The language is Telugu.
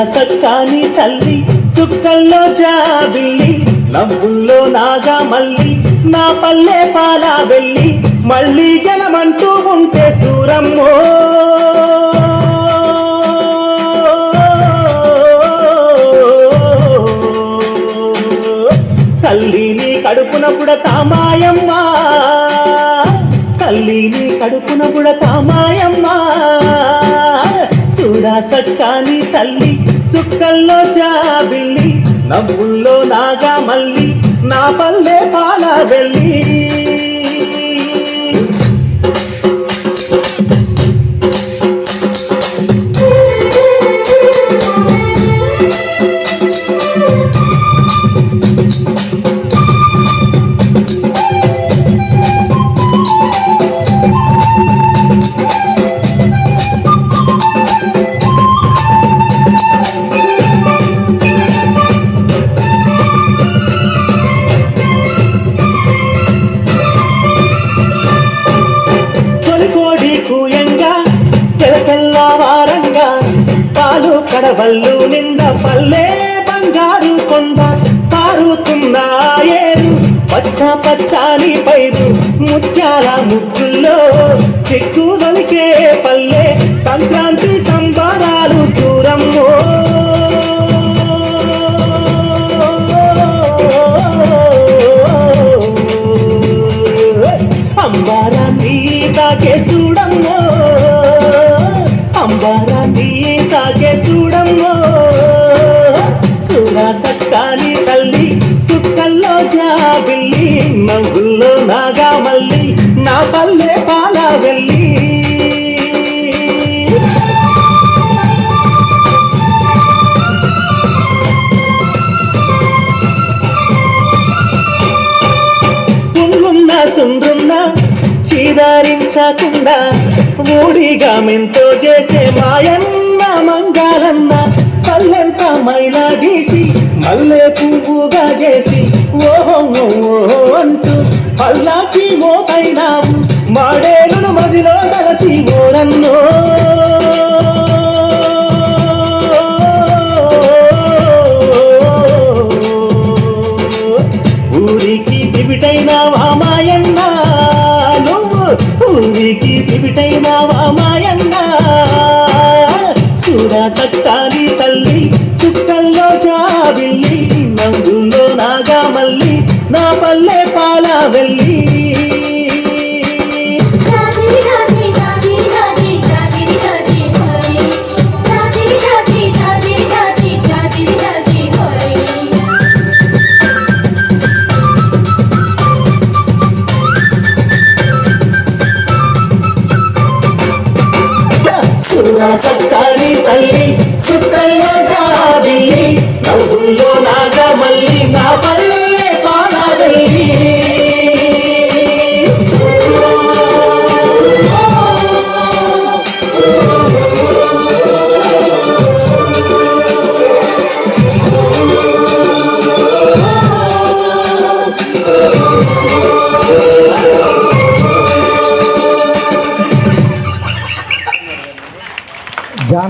సక్కాని తల్లి సుక్కల్లో జాబిల్లి నవ్వుల్లో నాగా మల్లి నా పల్లె పాలా వెళ్ళి మళ్ళీ జనమంటూ ఉంటే సూరమ్మో తల్లిని కడుపున పుడతామాయమ్మ తల్లిని కడుపున పుడతామాయమ్మ చూడా సక్కాని తల్లి సుక్కల్లో జాబిల్లి నవ్వుల్లో నాగా మల్లి నా పల్లె పాలా వెళ్ళి తెల్లవారంగా పాలు కడవళ్ళు నిండా పల్లె బంగారు కొండ పారుతున్న ఏరు పచ్చ పచ్చాని పైరు ముత్యాల ముగ్గుల్లో సిగ్గుదొలికే పల్లె సంక్రాంతి సంబరాలు సూరమ్మో అంబారాన్ని తాకే చూడమ్మో అంబారాన్ని తాకే చూడమ్మో చూడా సక్కాని తల్లి సుక్కల్లో జాబిల్లి నవ్వుల్లో నాగా మల్లి నా పల్లె పాలా వెళ్ళి సుండ్రున్నా చీదారించకుండా మూడిగా మెంతో చేసే మాయన్న మంగాలన్న పల్లెంత మైలా గీసి మల్లె పువ్వుగా చేసి ఓహో ఓహో అంటూ పల్లాకి మోకైనావు మాడేరును మదిలో కలిసి ఓరన్నో ఊరికి దివిటైనావా మాయన్న నువ్వు ఊరికి దివిటైనావా మాయన్న చూడా సక్కాని తల్లి సుక్కల్లో జాబిల్లి నవ్వుల్లో నాగా మల్లి నా పల్లె పాలా వెళ్ళి సక్కాని తల్లి సుక్కల్లో జాబిల్లి నవ్వుల్లో నా